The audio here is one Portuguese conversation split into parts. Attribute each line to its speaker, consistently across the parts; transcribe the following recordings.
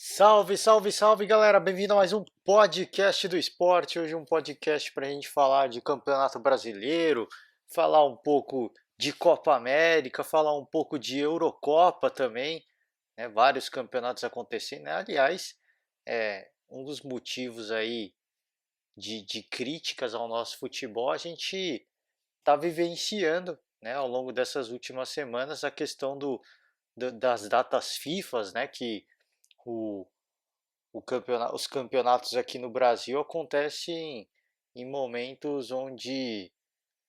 Speaker 1: Salve, salve, salve galera! Bem-vindo a mais um podcast do esporte. Hoje um podcast para a gente falar de Campeonato Brasileiro, falar um pouco de Copa América, falar um pouco de Eurocopa também, né? Vários campeonatos acontecendo, né? Aliás, um dos motivos aí de críticas ao nosso futebol, a gente está vivenciando, né? Ao longo dessas últimas semanas, a questão das datas FIFAs, né? Que o os campeonatos aqui no Brasil acontecem em momentos onde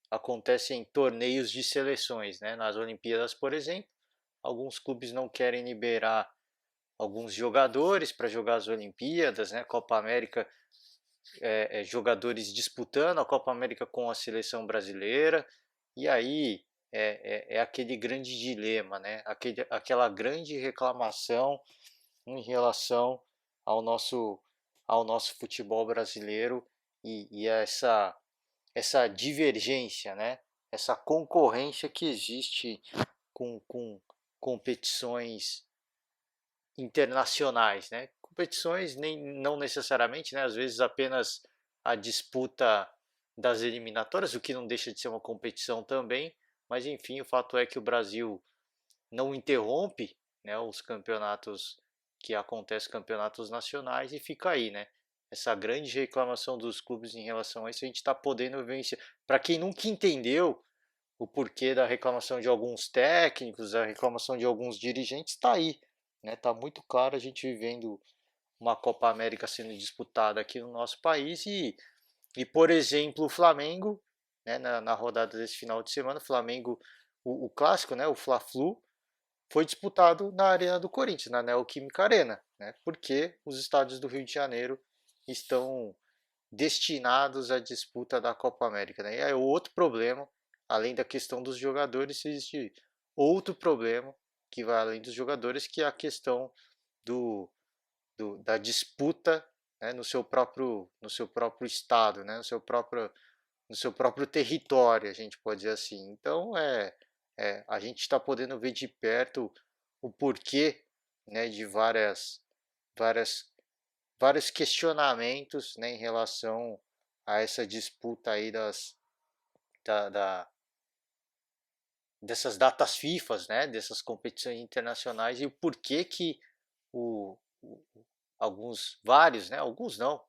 Speaker 1: acontecem torneios de seleções, né? Nas Olimpíadas, por exemplo, alguns clubes não querem liberar alguns jogadores para jogar as Olimpíadas, né? Copa América, jogadores disputando a Copa América com a seleção brasileira, e aí é aquele grande dilema, né? Aquela grande reclamação em relação ao nosso, ao nosso futebol brasileiro e essa divergência, né? Essa concorrência que existe com competições internacionais, né? Competições nem, não necessariamente, né? Às vezes apenas a disputa das eliminatórias, o que não deixa de ser uma competição também, mas enfim, o fato é que o Brasil não interrompe, né, os campeonatos que acontecem, campeonatos nacionais, e fica aí, né? Essa grande reclamação dos clubes em relação a isso, a gente está podendo vencer. Para quem nunca entendeu o porquê da reclamação de alguns técnicos, a reclamação de alguns dirigentes, está aí, né? Está muito claro a gente vivendo uma Copa América sendo disputada aqui no nosso país e por exemplo, o Flamengo, né, na rodada desse final de semana, o Flamengo, o clássico, né, o Fla-Flu, foi disputado na Arena do Corinthians, na Neoquímica Arena, né? Porque os estádios do Rio de Janeiro estão destinados à disputa da Copa América, né? E aí outro problema, além da questão dos jogadores, existe outro problema que vai além dos jogadores, que é a questão da disputa, né, no seu próprio estado, né, no seu próprio território, a gente pode dizer assim. Então, a gente está podendo ver de perto o porquê, né, de várias, vários questionamentos, né, em relação a essa disputa aí da, da, dessas datas FIFAs, né, dessas competições internacionais e o porquê que o, o, vários, né, alguns não,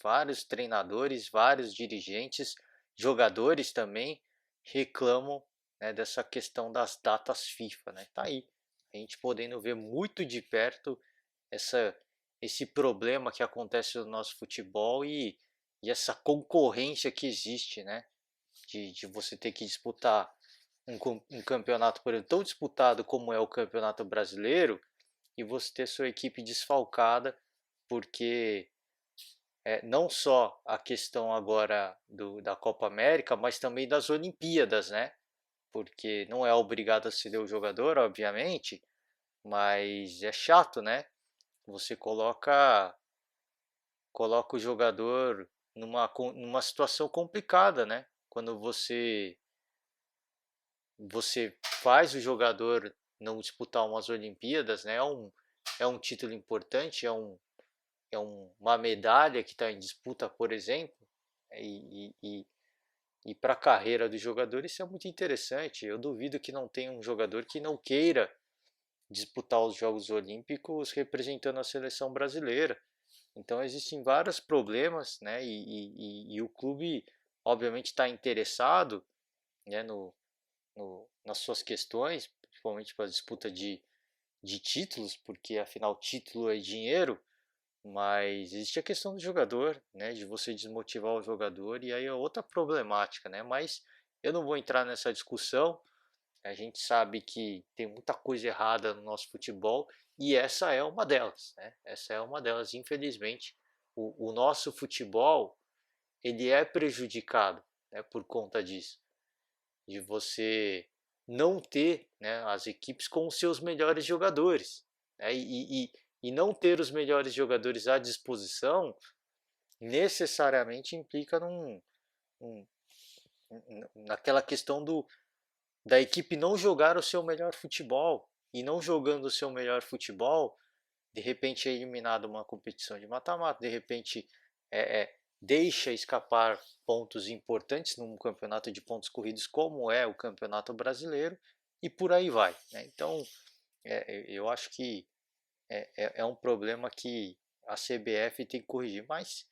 Speaker 1: vários treinadores, vários dirigentes, jogadores também reclamam, né, dessa questão das datas FIFA, né? Tá aí, a gente podendo ver muito de perto essa, esse problema que acontece no nosso futebol e essa concorrência que existe, né? De você ter que disputar um campeonato, por exemplo, tão disputado como é o Campeonato Brasileiro, e você ter sua equipe desfalcada, porque não só a questão agora da Copa América, mas também das Olimpíadas, né? Porque não é obrigado a ceder o jogador, obviamente, mas é chato, né? Você coloca o jogador numa situação complicada, né? Quando você faz o jogador não disputar umas Olimpíadas, né? É um título importante, uma medalha que está em disputa, por exemplo, e para a carreira do jogador isso é muito interessante. Eu duvido que não tenha um jogador que não queira disputar os Jogos Olímpicos representando a seleção brasileira. Então existem vários problemas, né? E o clube, obviamente, está interessado, né, nas suas questões, principalmente para a disputa de títulos, porque afinal título é dinheiro, mas existe a questão do jogador, né, de você desmotivar o jogador, e aí é outra problemática, né? Mas eu não vou entrar nessa discussão. A gente sabe que tem muita coisa errada no nosso futebol e essa é uma delas, né? Essa é uma delas, infelizmente. O nosso futebol ele é prejudicado, né, por conta disso, de você não ter, né, as equipes com os seus melhores jogadores, né, e não ter os melhores jogadores à disposição necessariamente implica um, naquela questão da equipe não jogar o seu melhor futebol, e não jogando o seu melhor futebol, de repente é eliminado uma competição de mata-mata, de repente deixa escapar pontos importantes num campeonato de pontos corridos como é o Campeonato Brasileiro e por aí vai, né? Então eu acho que é um problema que a CBF tem que corrigir, mas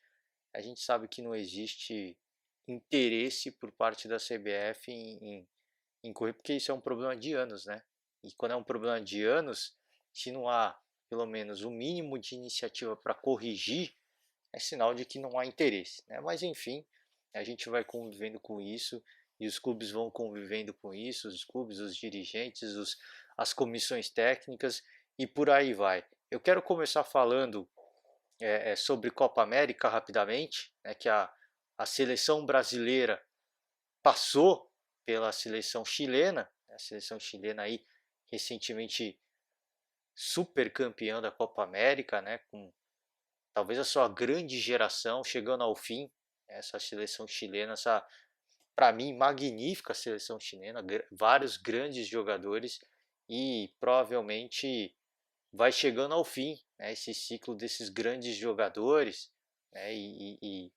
Speaker 1: a gente sabe que não existe interesse por parte da CBF em correr, porque isso é um problema de anos, né? E quando é um problema de anos, se não há pelo menos o mínimo de iniciativa para corrigir, é sinal de que não há interesse, né? Mas enfim, a gente vai convivendo com isso e os clubes vão convivendo com isso, os clubes, os dirigentes, as comissões técnicas e por aí vai. Eu quero começar falando sobre Copa América rapidamente, né, que a seleção brasileira passou pela seleção chilena, a seleção chilena aí recentemente super campeã da Copa América, né, com talvez a sua grande geração chegando ao fim, essa seleção chilena, essa para mim magnífica seleção chilena, vários grandes jogadores e provavelmente vai chegando ao fim, né, esse ciclo desses grandes jogadores, né, e,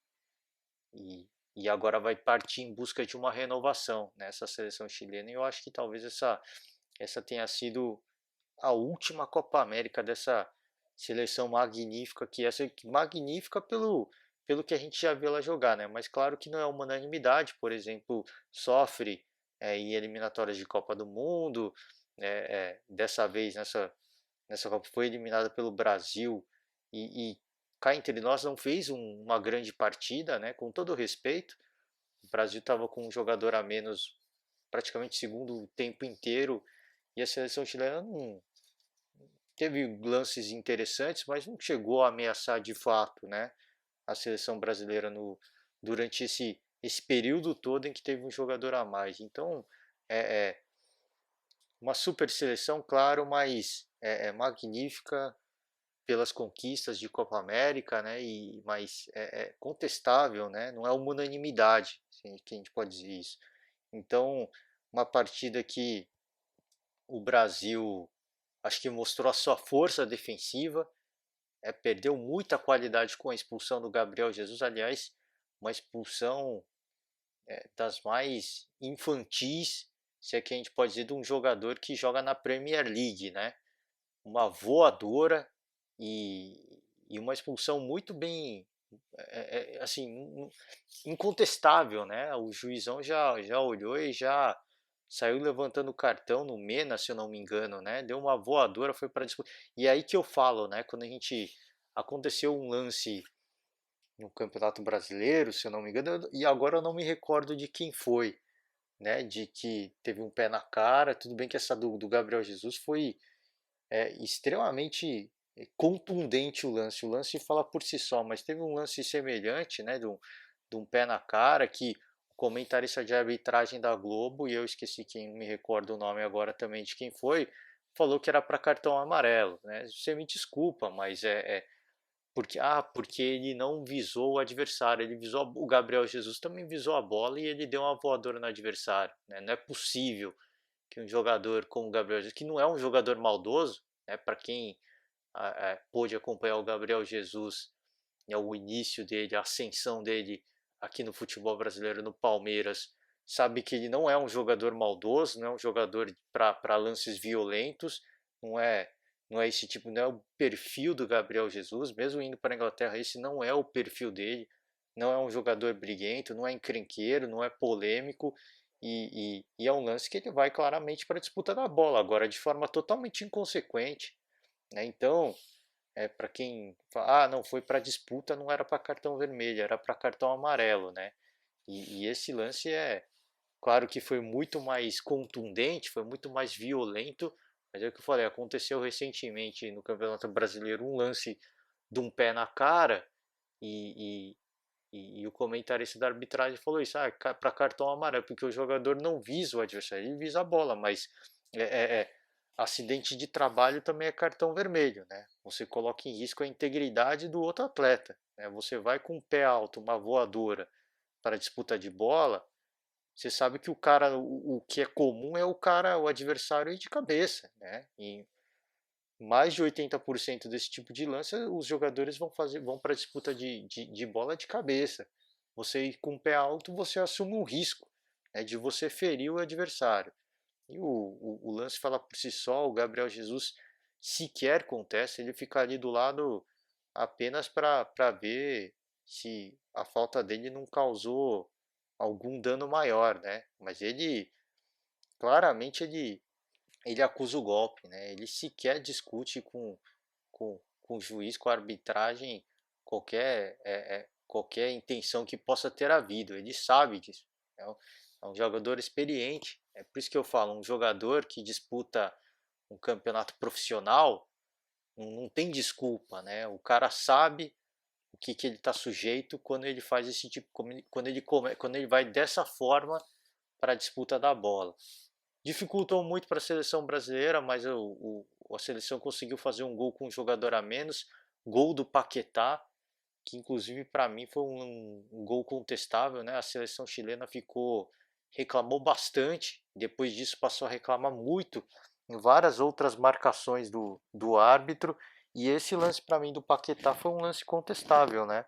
Speaker 1: e agora vai partir em busca de uma renovação nessa seleção chilena. E eu acho que talvez essa tenha sido a última Copa América dessa seleção magnífica, que essa magnífica pelo que a gente já viu ela jogar, né? Mas claro que não é uma unanimidade, por exemplo, sofre em eliminatórias de Copa do Mundo, dessa vez nessa Copa foi eliminada pelo Brasil e cá entre nós não fez uma grande partida, né? Com todo o respeito, o Brasil estava com um jogador a menos praticamente segundo tempo inteiro e a seleção chilena não teve lances interessantes, mas não chegou a ameaçar de fato, né? A seleção brasileira durante esse período todo em que teve um jogador a mais. Então é uma super seleção, claro, mas é magnífica pelas conquistas de Copa América, né? Mas é contestável, né? Não é uma unanimidade, assim, que a gente pode dizer isso. Então, uma partida que o Brasil acho que mostrou a sua força defensiva, perdeu muita qualidade com a expulsão do Gabriel Jesus, aliás, uma expulsão das mais infantis, se é que a gente pode dizer, de um jogador que joga na Premier League, né? Uma voadora e uma expulsão muito bem assim incontestável, né? O juizão já olhou e já saiu levantando o cartão no Mena, se eu não me engano, né? Deu uma voadora, foi para disputa. E é aí que eu falo, né? Quando a gente aconteceu um lance no Campeonato Brasileiro, se eu não me engano, e agora eu não me recordo de quem foi, né? De que teve um pé na cara. Tudo bem que essa do Gabriel Jesus foi extremamente contundente o lance. O lance fala por si só, mas teve um lance semelhante, né, de um pé na cara que o comentarista de arbitragem da Globo, e eu esqueci quem, me recordo o nome agora também de quem foi, falou que era para cartão amarelo, né? Você me desculpa, mas porque ele não visou o adversário, ele visou o Gabriel Jesus também visou a bola e ele deu uma voadora no adversário, né? Não é possível que um jogador como o Gabriel Jesus, que não é um jogador maldoso, né, para quem pôde acompanhar o Gabriel Jesus, o início dele, a ascensão dele aqui no futebol brasileiro, no Palmeiras, sabe que ele não é um jogador maldoso, não é um jogador para lances violentos, não é, não é esse tipo, não é o perfil do Gabriel Jesus, mesmo indo para a Inglaterra, esse não é o perfil dele, não é um jogador briguento, não é encrenqueiro, não é polêmico, e é um lance que ele vai claramente para a disputa da bola, agora de forma totalmente inconsequente, né? Então, para quem fala, não, foi para disputa, não era para cartão vermelho, era para cartão amarelo, né? E esse lance claro que foi muito mais contundente, foi muito mais violento, mas é o que eu falei, aconteceu recentemente no Campeonato Brasileiro um lance de um pé na cara e, e o comentarista da arbitragem falou isso, para cartão amarelo, porque o jogador não visa o adversário, ele visa a bola, mas é, é, é, acidente de trabalho também é cartão vermelho, né? Você coloca em risco a integridade do outro atleta, né? Você vai com o pé alto, uma voadora para disputa de bola, você sabe que o cara, o que é comum é o adversário ir de cabeça, né? mais de 80% desse tipo de lance, os jogadores vão para disputa de bola de cabeça. Você ir com o pé alto, você assume um risco, né, de você ferir o adversário. E o lance fala por si só, o Gabriel Jesus sequer contesta, ele fica ali do lado apenas para ver se a falta dele não causou algum dano maior, né? Mas ele claramente ele acusa o golpe, né? Ele sequer discute com o juiz, com a arbitragem, qualquer intenção que possa ter havido. Ele sabe disso. É um jogador experiente. É por isso que eu falo, um jogador que disputa um campeonato profissional não tem desculpa, né? O cara sabe o que ele está sujeito quando ele faz esse tipo, quando ele vai dessa forma para a disputa da bola. Dificultou muito para a seleção brasileira, mas a seleção conseguiu fazer um gol com um jogador a menos, gol do Paquetá, que inclusive para mim foi um gol contestável, né? A seleção chilena reclamou bastante, depois disso passou a reclamar muito em várias outras marcações do árbitro, e esse lance para mim do Paquetá foi um lance contestável, né?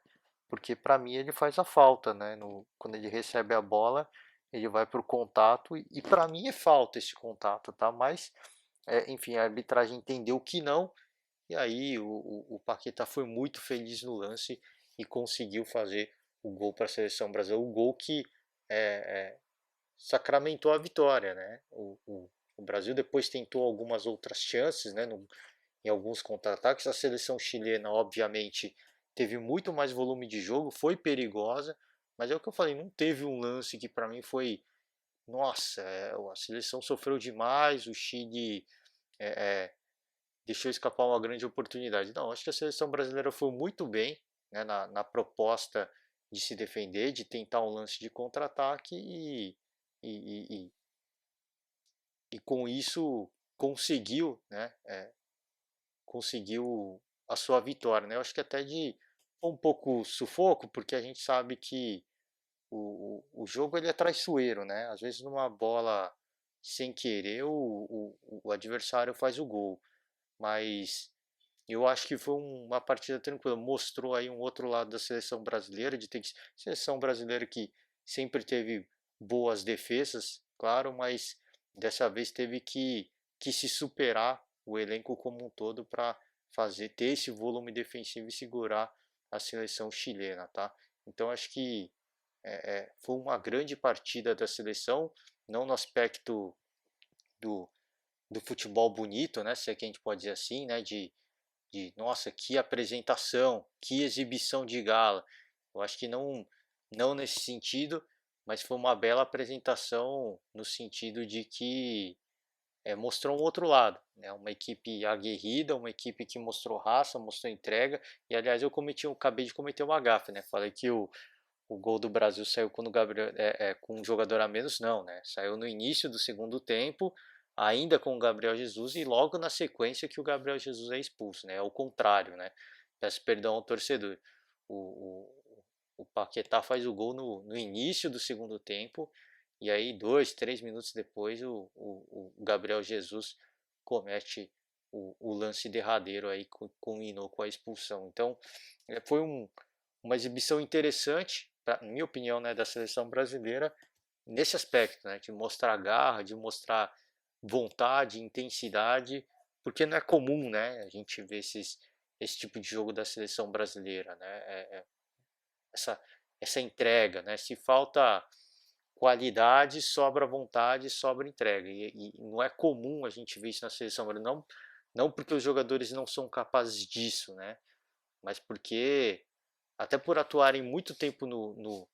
Speaker 1: Porque para mim ele faz a falta, né? Quando ele recebe a bola, ele vai para o contato e para mim é falta esse contato, tá? Mas enfim, a arbitragem entendeu que não, e aí o Paquetá foi muito feliz no lance e conseguiu fazer o gol para a seleção brasileira, o gol que é, sacramentou a vitória, né? O Brasil depois tentou algumas outras chances, né? Em alguns contra-ataques. A seleção chilena, obviamente, teve muito mais volume de jogo, foi perigosa, mas é o que eu falei, não teve um lance que para mim foi, nossa, a seleção sofreu demais, o Chile é, é, deixou escapar uma grande oportunidade. Não, acho que a seleção brasileira foi muito bem, né, na proposta de se defender, de tentar um lance de contra-ataque e, e, e com isso conseguiu, né, conseguiu a sua vitória. Né? Eu acho que até de um pouco sufoco, porque a gente sabe que o jogo ele é traiçoeiro, né? Às vezes numa bola sem querer o adversário faz o gol, mas eu acho que foi uma partida tranquila. Mostrou aí um outro lado da seleção brasileira, de ter seleção brasileira que sempre teve boas defesas, claro, mas dessa vez teve que se superar o elenco como um todo para ter esse volume defensivo e segurar a seleção chilena, tá? Então acho que foi uma grande partida da seleção, não no aspecto do, do futebol bonito, né? Se é que a gente pode dizer assim, né? Nossa, que apresentação, que exibição de gala. Eu acho que não nesse sentido, mas foi uma bela apresentação no sentido de que mostrou um outro lado, né? Uma equipe aguerrida, uma equipe que mostrou raça, mostrou entrega. E aliás, acabei de cometer uma gafe, né? Falei que o gol do Brasil saiu quando o Gabriel com um jogador a menos, não, né? Saiu no início do segundo tempo, ainda com o Gabriel Jesus e logo na sequência que o Gabriel Jesus é expulso, né? É o contrário, né? Peço perdão ao torcedor. O Paquetá faz o gol no início do segundo tempo e aí 2, 3 minutos depois o Gabriel Jesus comete o lance derradeiro aí culminou com a expulsão. Então foi uma exibição interessante, na minha opinião, né, da seleção brasileira nesse aspecto, né, de mostrar garra, de mostrar vontade, intensidade, porque não é comum, né, a gente ver esse tipo de jogo da seleção brasileira, né, essa, essa entrega, né, se falta qualidade, sobra vontade, sobra entrega, e não é comum a gente ver isso na seleção brasileira, não porque os jogadores não são capazes disso, né, mas porque até por atuarem muito tempo no,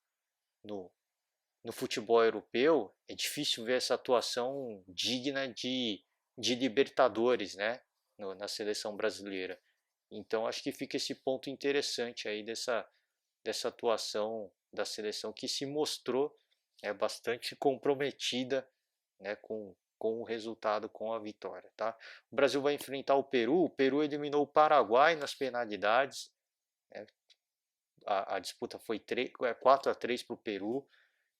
Speaker 1: no futebol europeu, é difícil ver essa atuação digna de Libertadores, né? Na seleção brasileira. Então acho que fica esse ponto interessante aí dessa atuação da seleção que se mostrou bastante comprometida, né, com o resultado, com a vitória. Tá? O Brasil vai enfrentar o Peru eliminou o Paraguai nas penalidades, né? A disputa foi 4-3 para o Peru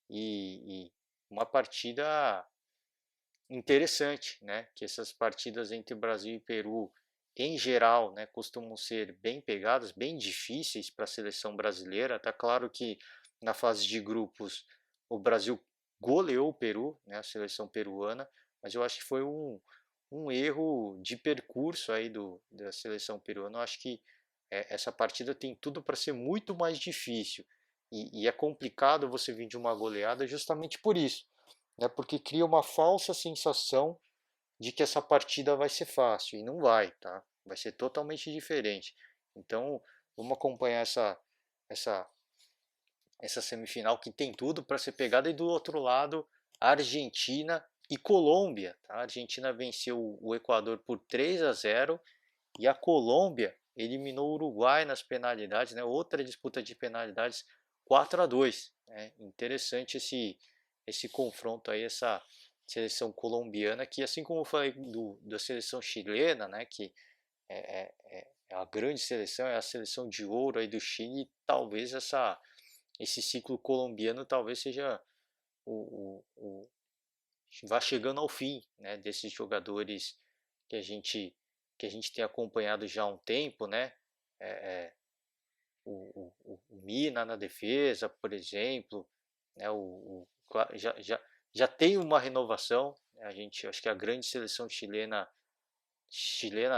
Speaker 1: e uma partida interessante, né? Que essas partidas entre Brasil e Peru em geral, né, costumam ser bem pegadas, bem difíceis para a seleção brasileira. Tá claro que na fase de grupos o Brasil goleou o Peru, né, a seleção peruana, mas eu acho que foi um erro de percurso aí da seleção peruana. Eu acho que essa partida tem tudo para ser muito mais difícil. E é complicado você vir de uma goleada justamente por isso, né, porque cria uma falsa sensação de que essa partida vai ser fácil, e não vai, tá? Vai ser totalmente diferente. Então, vamos acompanhar essa, essa semifinal que tem tudo para ser pegada, e do outro lado, Argentina e Colômbia. Tá? A Argentina venceu o Equador por 3-0 e a Colômbia eliminou o Uruguai nas penalidades, né? Outra disputa de penalidades, 4-2. Né? Interessante esse confronto aí, essa seleção colombiana, que assim como eu falei da seleção chilena, né, que é a grande seleção, é a seleção de ouro aí do Chile, talvez esse ciclo colombiano talvez seja o vá chegando ao fim, né, desses jogadores que a gente que a gente tem acompanhado já há um tempo, né, é, é, o Mina na defesa, por exemplo, né, já tem uma renovação, né, a gente acho que a grande seleção chilena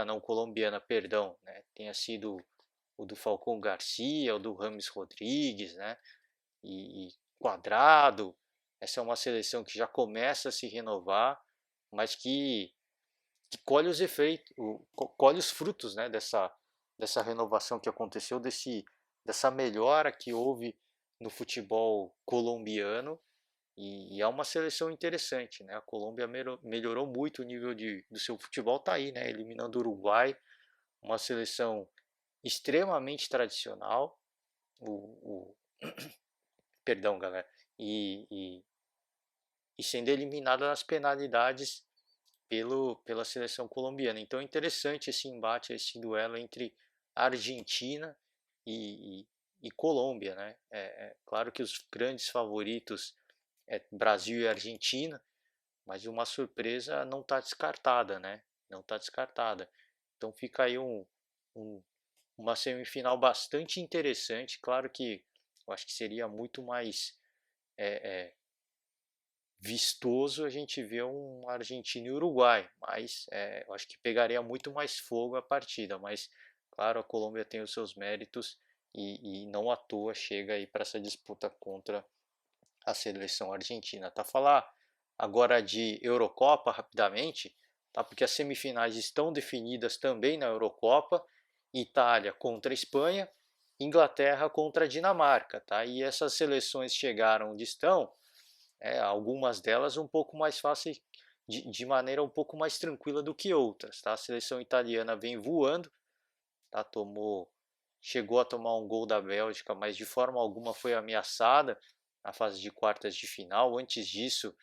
Speaker 1: não, colombiana, perdão, né, tenha sido o do Falcão Garcia, o do Rames Rodrigues, né, e Quadrado. Essa é uma seleção que já começa a se renovar, mas que colhe os efeitos, colhe os frutos, né, dessa renovação que aconteceu, dessa melhora que houve no futebol colombiano, e é uma seleção interessante, né? A Colômbia melhorou muito o nível do seu futebol, tá aí, né? Eliminando o Uruguai, uma seleção extremamente tradicional, o perdão, galera, e, e, e sendo eliminada nas penalidades pela seleção colombiana. Então é interessante esse embate, esse duelo entre Argentina e, e Colômbia, né? Claro que os grandes favoritos é Brasil e Argentina, mas uma surpresa não está descartada, né? Não está descartada. Então fica aí um, uma semifinal bastante interessante. Claro que eu acho que seria muito mais é, é, vistoso a gente ver um Argentina e Uruguai, mas eu acho que pegaria muito mais fogo a partida. Mas claro, a Colômbia tem os seus méritos, e não à toa chega aí para essa disputa contra a seleção argentina. Tá? Falar agora de Eurocopa rapidamente, tá? Porque as semifinais estão definidas também na Eurocopa: Itália contra a Espanha, Inglaterra contra a Dinamarca, tá? E essas seleções chegaram onde estão, algumas delas um pouco mais fáceis, de maneira um pouco mais tranquila do que outras, tá? A seleção italiana vem voando, tá? Chegou a tomar um gol da Bélgica, mas de forma alguma foi ameaçada na fase de quartas de final. Antes disso,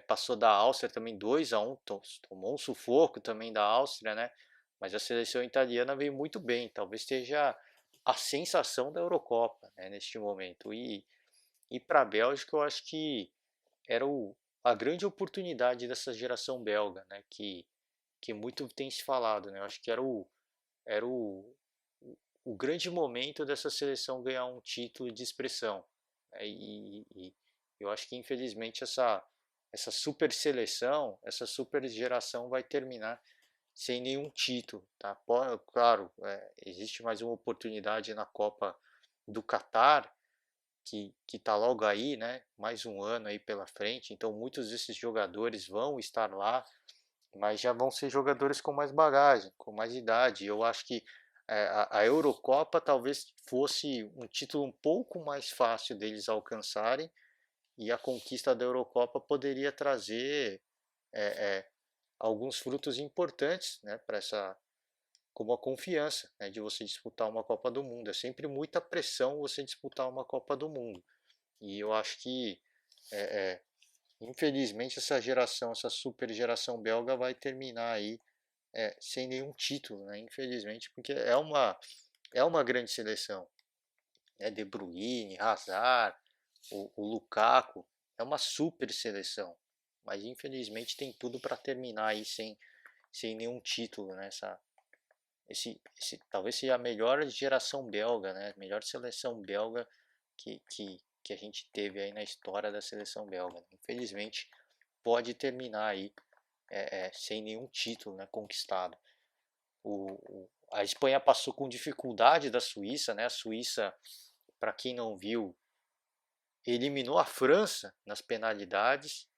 Speaker 1: passou da Áustria também 2-1, tomou um sufoco também da Áustria, né? Mas a seleção italiana veio muito bem, talvez esteja a sensação da Eurocopa, né, neste momento. E para a Bélgica, eu acho que era a grande oportunidade dessa geração belga, né? Que muito tem se falado, né? Eu acho que era o grande momento dessa seleção ganhar um título de expressão. Né? E eu acho que infelizmente essa super seleção, essa super geração vai terminar sem nenhum título. Tá? Claro, existe mais uma oportunidade na Copa do Catar, que está logo aí, né? Mais um ano aí pela frente, então muitos desses jogadores vão estar lá, mas já vão ser jogadores com mais bagagem, com mais idade. Eu acho que a Eurocopa talvez fosse um título um pouco mais fácil deles alcançarem, e a conquista da Eurocopa poderia trazer é, é, alguns frutos importantes, né, para essa, como a confiança, né, de você disputar uma Copa do Mundo. É sempre muita pressão você disputar uma Copa do Mundo, e eu acho que é, é, infelizmente essa geração, essa super geração belga vai terminar aí sem nenhum título, né? Infelizmente, porque é uma grande seleção, né? De Bruyne, Hazard, o Lukaku, é uma super seleção, mas infelizmente tem tudo para terminar aí sem nenhum título nessa, talvez seja a melhor geração belga, né? Melhor seleção belga que a gente teve aí na história da seleção belga. Infelizmente, pode terminar aí sem nenhum título, né, conquistado. A Espanha passou com dificuldade da Suíça, né? A Suíça, para quem não viu, eliminou a França nas penalidades,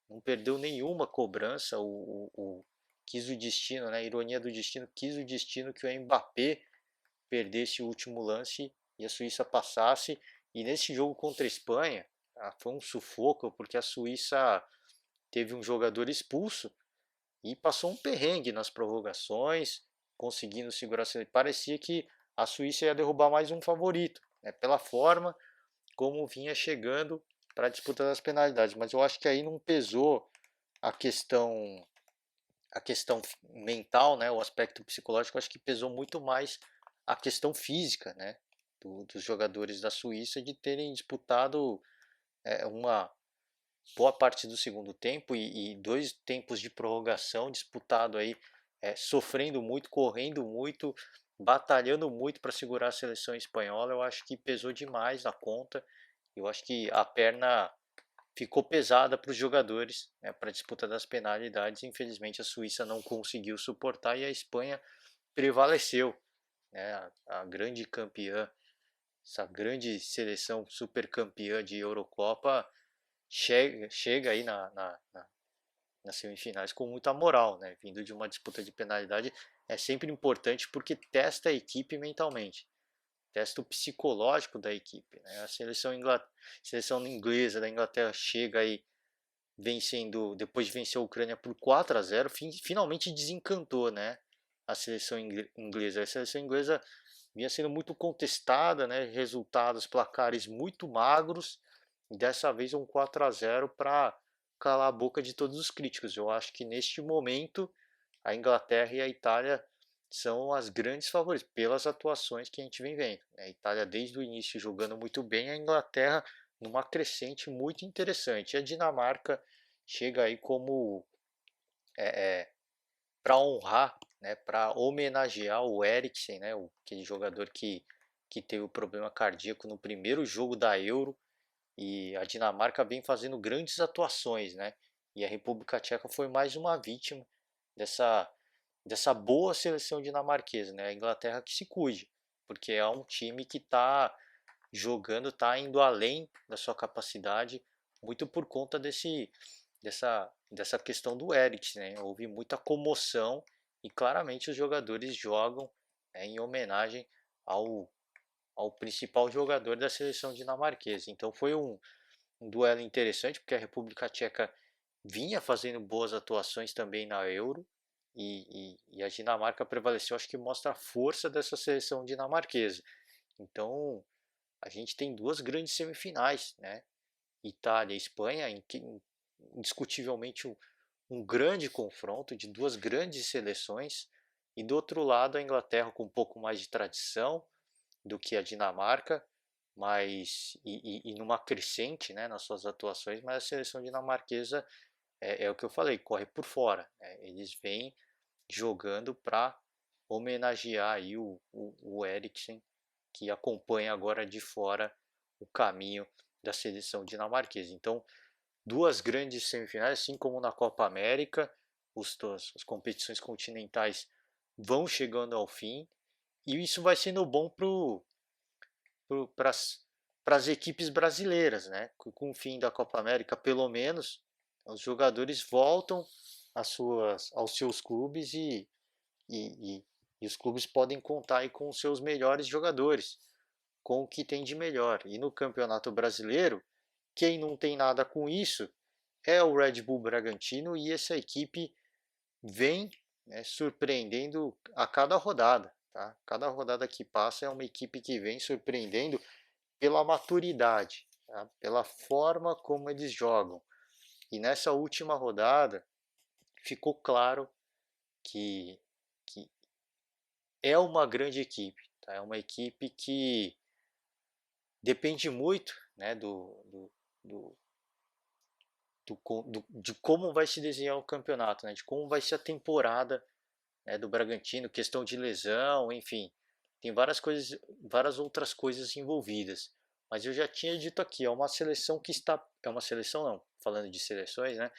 Speaker 1: não perdeu nenhuma cobrança. Quis o destino, né? A ironia do destino, quis o destino que o Mbappé perdesse o último lance e a Suíça passasse. E nesse jogo contra a Espanha, foi um sufoco, porque a Suíça teve um jogador expulso e passou um perrengue nas prorrogações, conseguindo segurar. Parecia que a Suíça ia derrubar mais um favorito, né, pela forma como vinha chegando para a disputa das penalidades. Mas eu acho que aí não pesou a questão a questão mental, né, o aspecto psicológico. Acho que pesou muito mais a questão física, né, dos jogadores da Suíça de terem disputado uma boa parte do segundo tempo e dois tempos de prorrogação disputado aí, sofrendo muito, correndo muito, batalhando muito para segurar a seleção espanhola. Eu acho que pesou demais na conta. Eu acho que a perna ficou pesada para os jogadores, né, para a disputa das penalidades. Infelizmente a Suíça não conseguiu suportar e a Espanha prevaleceu, né, a grande campeã, essa grande seleção super campeã de Eurocopa chega aí nas semifinais com muita moral, né? Vindo de uma disputa de penalidade é sempre importante porque testa a equipe mentalmente, testa o psicológico da equipe, né? A seleção inglesa da Inglaterra chega aí vencendo, depois de vencer a Ucrânia por 4-0, finalmente desencantou, né? A seleção inglesa. A seleção inglesa vinha sendo muito contestada, né? Resultados, placares muito magros. E dessa vez um 4-0 para calar a boca de todos os críticos. Eu acho que neste momento a Inglaterra e a Itália são as grandes favoritas pelas atuações que a gente vem vendo. A Itália desde o início jogando muito bem, a Inglaterra numa crescente muito interessante. E a Dinamarca chega aí como para honrar, né, para homenagear o Eriksen, né, aquele jogador que teve o problema cardíaco no primeiro jogo da Euro. E a Dinamarca vem fazendo grandes atuações, né? E a República Tcheca foi mais uma vítima dessa, dessa boa seleção dinamarquesa, né? A Inglaterra que se cuide, porque é um time que está jogando, está indo além da sua capacidade, muito por conta dessa questão do Eriksen, né? Houve muita comoção e claramente os jogadores jogam, né, em homenagem ao principal jogador da seleção dinamarquesa. Então foi um duelo interessante, porque a República Tcheca vinha fazendo boas atuações também na Euro e a Dinamarca prevaleceu. Acho que mostra a força dessa seleção dinamarquesa. Então a gente tem duas grandes semifinais, né? Itália e Espanha, indiscutivelmente um grande confronto de duas grandes seleções. E do outro lado a Inglaterra com um pouco mais de tradição do que a Dinamarca, mas e numa crescente, né, nas suas atuações, mas a seleção dinamarquesa é o que eu falei, corre por fora, né? Eles vêm jogando para homenagear aí o Eriksen, que acompanha agora de fora o caminho da seleção dinamarquesa. Então, duas grandes semifinais, assim como na Copa América, as competições continentais vão chegando ao fim, e isso vai sendo bom para as equipes brasileiras, né? Com o fim da Copa América, pelo menos, os jogadores voltam aos seus clubes e, e os clubes podem contar aí com os seus melhores jogadores, com o que tem de melhor. E no Campeonato Brasileiro, quem não tem nada com isso é o Red Bull Bragantino, e essa equipe vem, né, surpreendendo a cada rodada. Tá? Cada rodada que passa é uma equipe que vem surpreendendo pela maturidade, tá? Pela forma como eles jogam. E nessa última rodada ficou claro que é uma grande equipe. Tá? É uma equipe que depende muito, né, do, de como vai se desenhar o campeonato, né, de como vai ser a temporada né, do Bragantino, questão de lesão, enfim, tem várias coisas, várias outras coisas envolvidas. Mas eu já tinha dito aqui, é uma seleção que está, é uma seleção não, falando de seleções, né?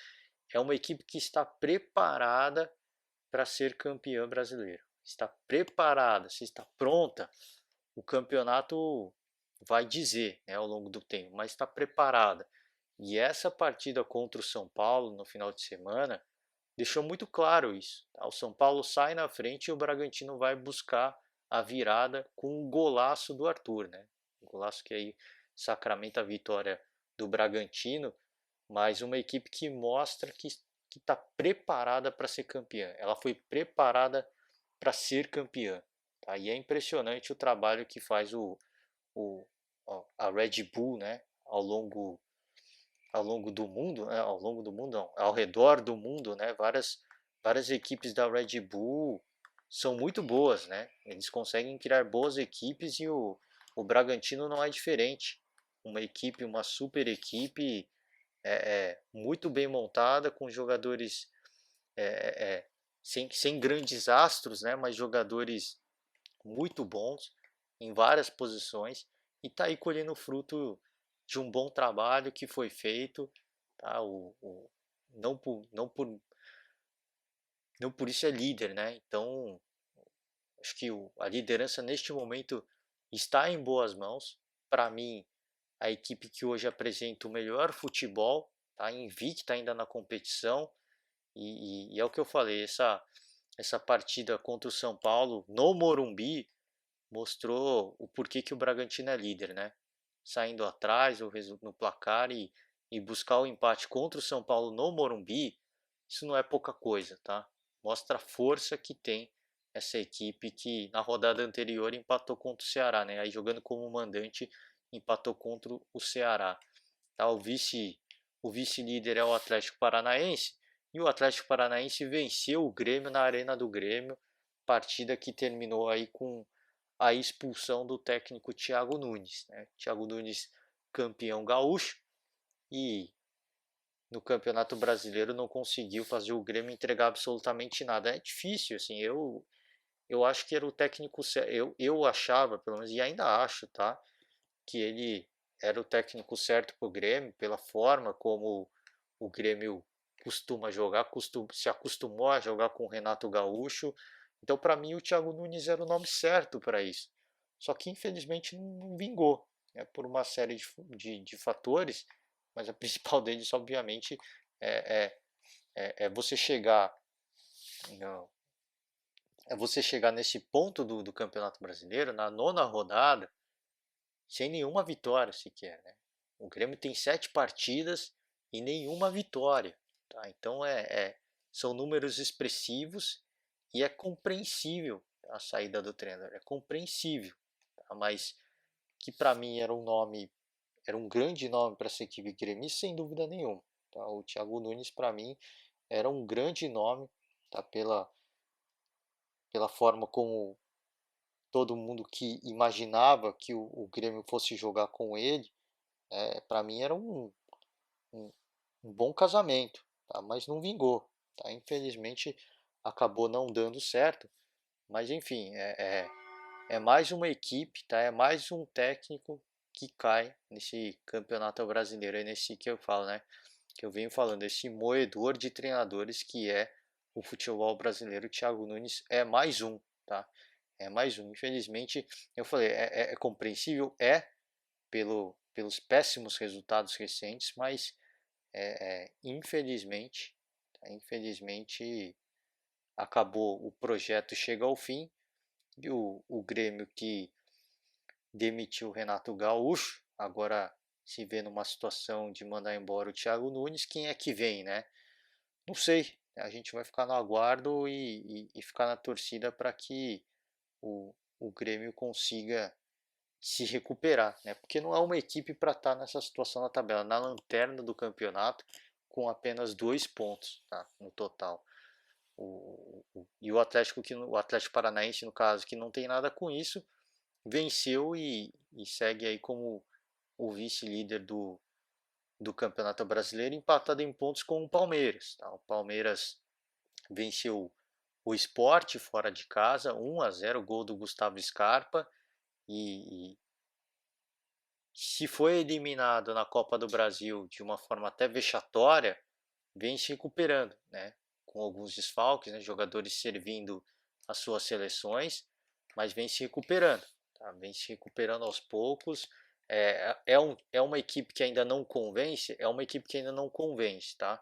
Speaker 1: É uma equipe que está preparada para ser campeã brasileira. Está preparada, se está pronta, o campeonato vai dizer, né, ao longo do tempo, mas está preparada. E essa partida contra o São Paulo no final de semana deixou muito claro isso. Tá? O São Paulo sai na frente e o Bragantino vai buscar a virada com o golaço do Arthur, né? O golaço que aí sacramenta a vitória do Bragantino, mas uma equipe que mostra que está preparada para ser campeã. Ela foi preparada para ser campeã. Tá? E é impressionante o trabalho que faz o, a Red Bull, né? Ao longo do mundo, né? Ao longo do mundo, não, ao redor do mundo, né? Várias equipes da Red Bull são muito boas, né? Eles conseguem criar boas equipes e o Bragantino não é diferente. Uma equipe, uma super equipe muito bem montada, com jogadores sem grandes astros, né? Mas jogadores muito bons em várias posições e está aí colhendo fruto de um bom trabalho que foi feito, tá? Não, não por isso é líder, né? Então acho que a liderança neste momento está em boas mãos. Para mim, a equipe que hoje apresenta o melhor futebol, tá invicta ainda na competição e é o que eu falei, essa partida contra o São Paulo no Morumbi mostrou o porquê que o Bragantino é líder, né? Saindo atrás no placar e buscar o empate contra o São Paulo no Morumbi, isso não é pouca coisa, tá? Mostra a força que tem essa equipe que na rodada anterior empatou contra o Ceará, né? Aí jogando como mandante empatou contra o Ceará. Tá? O vice-líder é o Atlético Paranaense e o Atlético Paranaense venceu o Grêmio na Arena do Grêmio, partida que terminou aí com a expulsão do técnico Thiago Nunes, né? Thiago Nunes, campeão gaúcho, e no Campeonato Brasileiro não conseguiu fazer o Grêmio entregar absolutamente nada. É difícil, assim, eu acho que era o técnico, eu achava, pelo menos, e ainda acho, tá? Que ele era o técnico certo para o Grêmio, pela forma como o Grêmio costuma jogar, se acostumou a jogar com o Renato Gaúcho. Então, para mim, o Thiago Nunes era o nome certo para isso. Só que, infelizmente, não vingou, né, por uma série de fatores, mas a principal deles, obviamente, é, é, é você chegar. Não, é você chegar nesse ponto do Campeonato Brasileiro, na nona rodada, sem nenhuma vitória sequer, né? O Grêmio tem 7 partidas e nenhuma vitória, tá? Então são números expressivos e é compreensível a saída do treinador, é compreensível, tá? Mas que para mim era um grande nome para essa equipe gremista, sem dúvida nenhuma, tá? O Thiago Nunes para mim era um grande nome, tá? Pela forma como todo mundo que imaginava que o Grêmio fosse jogar com ele, para mim era um, um bom casamento, tá? Mas não vingou, tá? Infelizmente acabou não dando certo, mas enfim, é mais uma equipe, tá? É mais um técnico que cai nesse campeonato brasileiro, é nesse que eu falo, né? Que eu venho falando, esse moedor de treinadores que é o futebol brasileiro. O Thiago Nunes é mais um, tá? É mais um. Infelizmente, eu falei, é compreensível, pelos péssimos resultados recentes, mas infelizmente, tá? Infelizmente acabou, o projeto chega ao fim e o Grêmio que demitiu o Renato Gaúcho, agora se vê numa situação de mandar embora o Thiago Nunes, quem é que vem, né? Não sei, a gente vai ficar no aguardo e ficar na torcida para que o Grêmio consiga se recuperar, né? Porque não é uma equipe para estar nessa situação na tabela, na lanterna do campeonato, com apenas 2 pontos, tá? No total. E o Atlético Paranaense, no caso, que não tem nada com isso, venceu e segue aí como o vice-líder do Campeonato Brasileiro, empatado em pontos com o Palmeiras. Tá? O Palmeiras venceu o Sport fora de casa, 1-0, gol do Gustavo Scarpa, e se foi eliminado na Copa do Brasil de uma forma até vexatória, vem se recuperando, né? Com alguns desfalques, né? Jogadores servindo as suas seleções, mas vem se recuperando, tá? Vem se recuperando aos poucos. É uma equipe que ainda não convence, é uma equipe que ainda não convence, tá?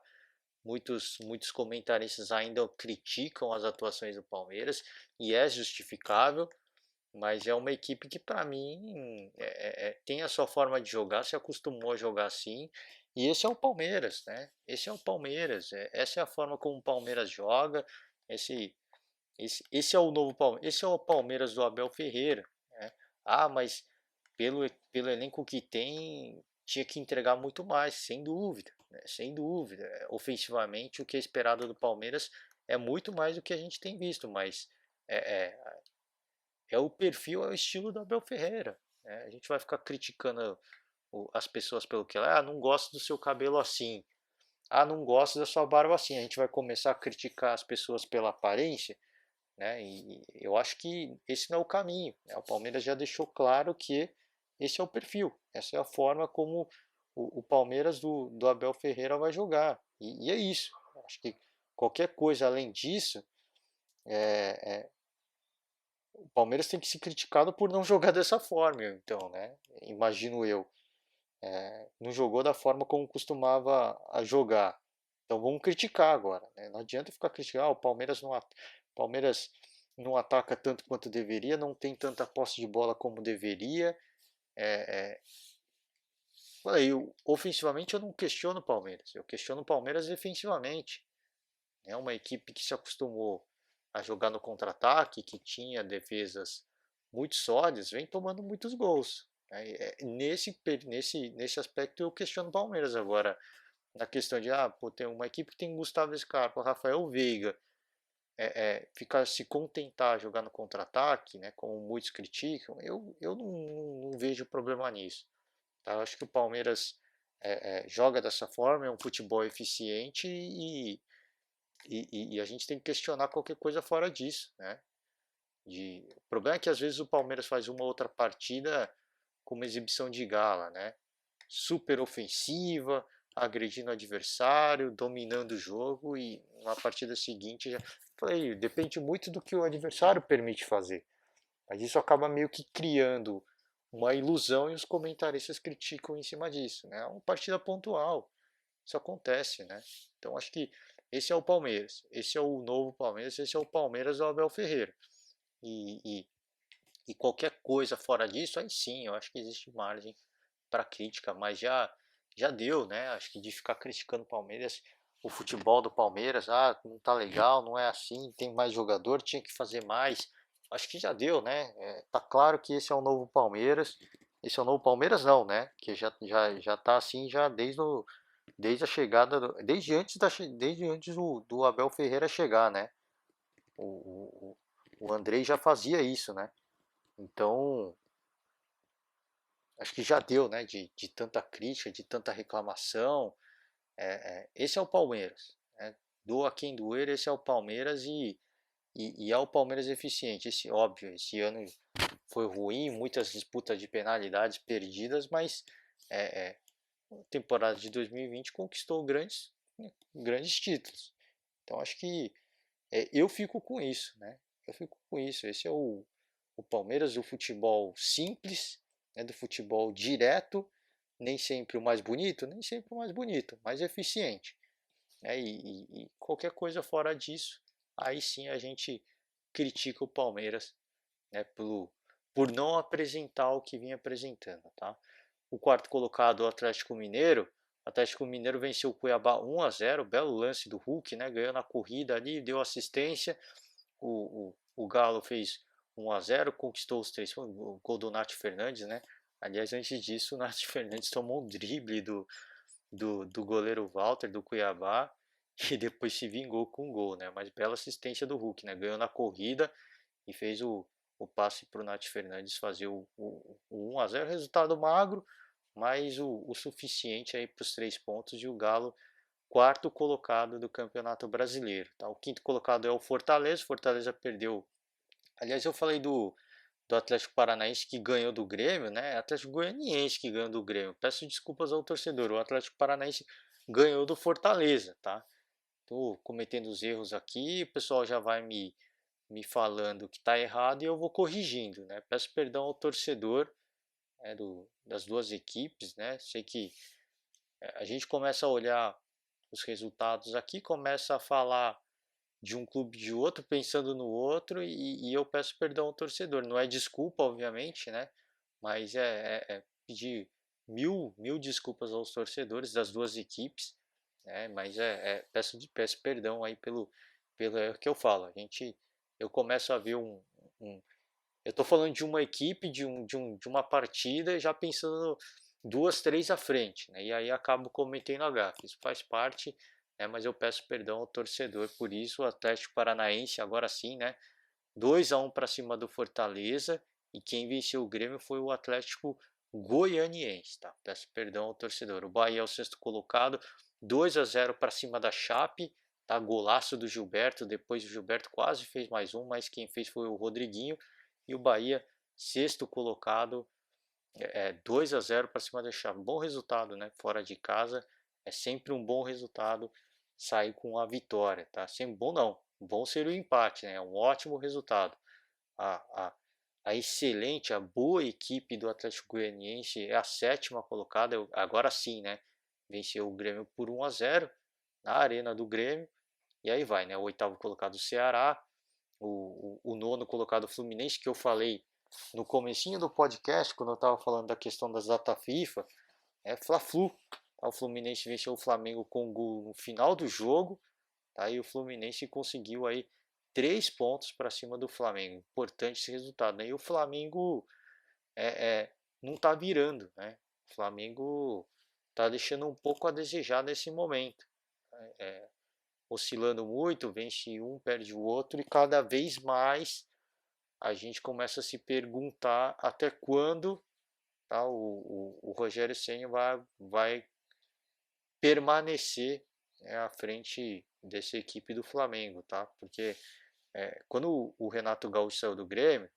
Speaker 1: Muitos comentaristas ainda criticam as atuações do Palmeiras e é justificável, mas é uma equipe que para mim tem a sua forma de jogar, se acostumou a jogar assim, e esse é o Palmeiras, né? Esse é o Palmeiras, essa é a forma como o Palmeiras joga, esse, esse é o novo Palmeiras, esse é o Palmeiras do Abel Ferreira, né? Ah, mas pelo elenco que tem, tinha que entregar muito mais, sem dúvida, né? Sem dúvida. Ofensivamente, o que é esperado do Palmeiras é muito mais do que a gente tem visto, mas é, é, é o perfil, é o estilo do Abel Ferreira, né? A gente vai ficar criticando as pessoas pelo que ela, não gosto do seu cabelo assim, não gosto da sua barba assim. A gente vai começar a criticar as pessoas pela aparência, né? E eu acho que esse não é o caminho, né? O Palmeiras já deixou claro que esse é o perfil, essa é a forma como o Palmeiras do Abel Ferreira vai jogar. E é isso. Acho que qualquer coisa além disso, é, o Palmeiras tem que ser criticado por não jogar dessa forma, então, né? Imagino eu. Não jogou da forma como costumava a jogar. Então vamos criticar agora, né? Não adianta ficar criticando, Palmeiras não ataca tanto quanto deveria, não tem tanta posse de bola como deveria. É, é, Falei, ofensivamente eu não questiono o Palmeiras, eu questiono o Palmeiras defensivamente. É uma equipe que se acostumou a jogar no contra-ataque, que tinha defesas muito sólidas, vem tomando muitos gols. Nesse aspecto eu questiono o Palmeiras. Agora, na questão de, pô, tem uma equipe que tem Gustavo Scarpa, Rafael Veiga, ficar se contentar a jogar no contra-ataque, né, como muitos criticam, eu não vejo problema nisso. Tá? Eu acho que o Palmeiras joga dessa forma, é um futebol eficiente e a gente tem que questionar qualquer coisa fora disso, né? O problema é que às vezes o Palmeiras faz uma outra partida com uma exibição de gala, né? Super ofensiva, agredindo o adversário, dominando o jogo e na partida seguinte já falei, depende muito do que o adversário permite fazer. Mas isso acaba meio que criando uma ilusão e os comentaristas criticam em cima disso, né? É uma partida pontual, isso acontece, né? Então acho que esse é o Palmeiras, esse é o novo Palmeiras, esse é o Palmeiras do Abel Ferreira. E, e, e qualquer coisa fora disso, aí sim, eu acho que existe margem para crítica, mas já deu, né? Acho que de ficar criticando o Palmeiras, o futebol do Palmeiras, não tá legal, não é assim, tem mais jogador, tinha que fazer mais. Acho que já deu, né? Tá claro que esse é o novo Palmeiras. Esse é o novo Palmeiras não, né? Que já tá assim já desde a chegada, desde antes do Abel Ferreira chegar, né? O, o Andrei já fazia isso, né? Então, acho que já deu, né? De tanta crítica, de tanta reclamação. Esse é o Palmeiras, né? Doa quem doer, esse é o Palmeiras e é o Palmeiras eficiente. Óbvio, esse ano foi ruim, muitas disputas de penalidades perdidas, mas a temporada de 2020 conquistou grandes títulos. Então acho que eu fico com isso, né? Eu fico com isso. Esse é o Palmeiras do futebol simples, né? Do futebol direto, nem sempre o mais bonito, nem sempre o mais bonito, mas eficiente. Né? E qualquer coisa fora disso, aí sim a gente critica o Palmeiras, né? Por não apresentar o que vinha apresentando, tá? O quarto colocado, o Atlético Mineiro. O Atlético Mineiro venceu o Cuiabá 1-0, belo lance do Hulk, né? Ganhou na corrida ali, deu assistência. O Galo fez 1-0, conquistou os 3 pontos, o gol do Nath Fernandes, né? Aliás, antes disso, o Nath Fernandes tomou um drible do goleiro Walter do Cuiabá e depois se vingou com um gol, né? Mas bela assistência do Hulk, né? Ganhou na corrida e fez o passe para o Nath Fernandes fazer o 1-0. Resultado magro, mas o suficiente aí para os 3 pontos e o Galo quarto colocado do Campeonato Brasileiro. Tá? O quinto colocado é o Fortaleza. Fortaleza perdeu. Aliás, eu falei do Atlético Paranaense que ganhou do Grêmio, né? Atlético Goianiense que ganhou do Grêmio. Peço desculpas ao torcedor. O Atlético Paranaense ganhou do Fortaleza, tá? Tô cometendo os erros aqui, o pessoal já vai me falando que está errado e eu vou corrigindo, né? Peço perdão ao torcedor, das duas equipes, né? Sei que a gente começa a olhar os resultados aqui, começa a falar de um clube de outro, pensando no outro, e eu peço perdão ao torcedor. Não é desculpa, obviamente, né? Mas é pedir mil desculpas aos torcedores das duas equipes, né? Mas peço perdão aí pelo erro que eu falo. Eu começo a ver eu estou falando de uma equipe, de uma partida, já pensando duas, três à frente, né? E aí acabo cometendo a gafe. Isso faz parte, né? Mas eu peço perdão ao torcedor por isso. O Atlético Paranaense, agora sim, né? 2-1 para cima do Fortaleza. E quem venceu o Grêmio foi o Atlético Goianiense, tá? Peço perdão ao torcedor. O Bahia é o sexto colocado, 2-0 para cima da Chape, tá? Golaço do Gilberto. Depois o Gilberto quase fez mais um, mas quem fez foi o Rodriguinho. E o Bahia, sexto colocado, 2-0 para cima da Chape. Bom resultado, né? Fora de casa é sempre um bom resultado sair com a vitória, tá? Sempre bom não. Bom seria o empate, né? É um ótimo resultado. A, a, a excelente, a boa equipe do Atlético Goianiense é a sétima colocada. Agora sim, né? Venceu o Grêmio por 1-0 na arena do Grêmio. E aí vai, né? O oitavo colocado o Ceará, o nono colocado Fluminense, que eu falei no comecinho do podcast, quando eu estava falando da questão das data FIFA, é Fla-Flu. Tá? O Fluminense venceu o Flamengo com um gol no final do jogo, tá? E o Fluminense conseguiu aí 3 pontos para cima do Flamengo. Importante esse resultado, né? E o Flamengo não está virando, né? O Flamengo está deixando um pouco a desejar nesse momento. Oscilando muito, vence um, perde o outro, e cada vez mais a gente começa a se perguntar até quando, tá, o Rogério Ceni vai permanecer, né, à frente dessa equipe do Flamengo, tá? Porque quando o Renato Gaúcho saiu do Grêmio,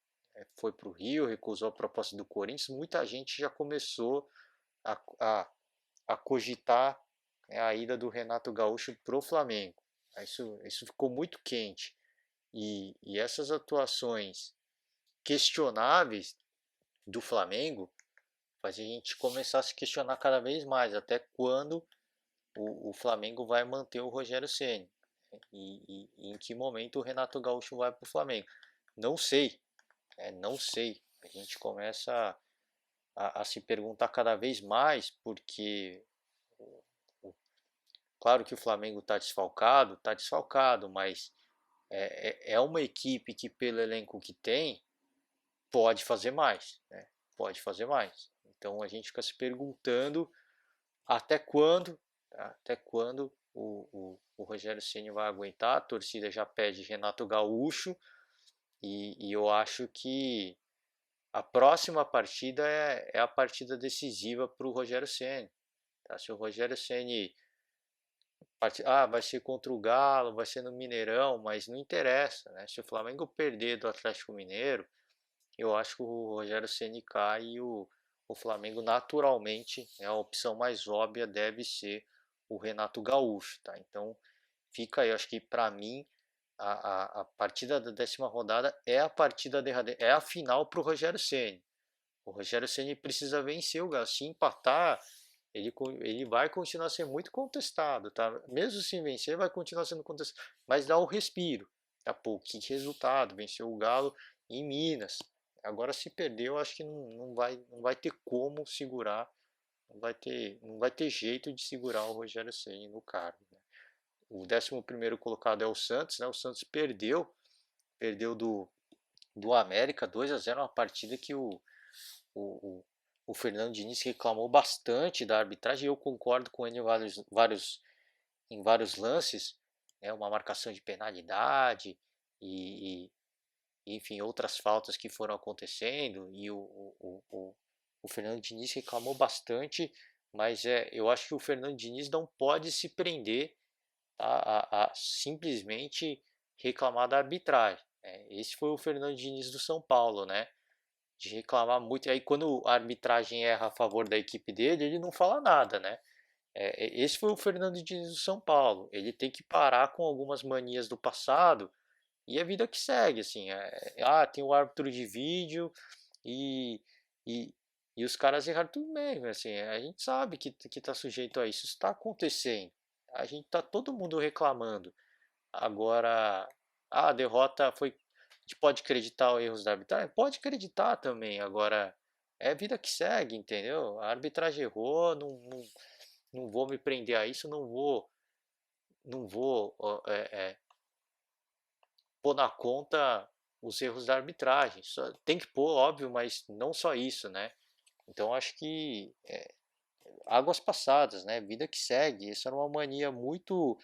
Speaker 1: foi para o Rio, recusou a proposta do Corinthians, muita gente já começou a, a, a cogitar, né, a ida do Renato Gaúcho para o Flamengo. Isso ficou muito quente. E essas atuações questionáveis do Flamengo faz a gente começar a se questionar cada vez mais até quando o Flamengo vai manter o Rogério Ceni e em que momento o Renato Gaúcho vai para o Flamengo. Não sei, não sei. A gente começa a se perguntar cada vez mais porque claro que o Flamengo está desfalcado, mas é uma equipe que pelo elenco que tem pode fazer mais, né? Pode fazer mais. Então a gente fica se perguntando até quando, tá? Até quando o Rogério Ceni vai aguentar. A torcida já pede Renato Gaúcho e eu acho que a próxima partida é a partida decisiva para o Rogério Ceni. Tá? Se o Rogério Ceni vai ser contra o Galo, vai ser no Mineirão, mas não interessa, né? Se o Flamengo perder do Atlético Mineiro, eu acho que o Rogério Ceni cai e o Flamengo naturalmente, né, a opção mais óbvia deve ser o Renato Gaúcho, tá? Então fica aí, acho que para mim a partida da 10ª rodada é a partida derradeira, é a final para o Rogério Ceni. O Rogério Ceni precisa vencer o Galo. Se empatar, ele vai continuar sendo muito contestado, tá? Mesmo se vencer, vai continuar sendo contestado, mas dá o respiro. Tá? Pô, que resultado, venceu o Galo em Minas. Agora se perder, eu acho que não vai ter como segurar, não vai ter jeito de segurar o Rogério Ceni no cargo, né? O 11º colocado é o Santos, né? O Santos perdeu do América 2-0, uma partida que o, o Fernando Diniz reclamou bastante da arbitragem, e eu concordo com ele em vários lances, né, uma marcação de penalidade e enfim, outras faltas que foram acontecendo, e o Fernando Diniz reclamou bastante mas eu acho que o Fernando Diniz não pode se prender, tá, a simplesmente reclamar da arbitragem. Esse foi o Fernando Diniz do São Paulo, né? De reclamar muito. E aí, quando a arbitragem erra a favor da equipe dele, ele não fala nada, né? Esse foi o Fernando Diniz do São Paulo. Ele tem que parar com algumas manias do passado e a vida que segue, assim. Tem o árbitro de vídeo e, e, e os caras erraram tudo bem, assim. A gente sabe que tá sujeito a isso. Isso está acontecendo. A gente tá todo mundo reclamando. Agora, a derrota foi. A gente pode acreditar os erros da arbitragem? Pode acreditar também. Agora, é a vida que segue, entendeu? A arbitragem errou, não vou me prender a isso, não vou pôr na conta os erros da arbitragem. Tem que pôr, óbvio, mas não só isso, né? Então acho que águas passadas, né? Vida que segue. Essa era uma mania muito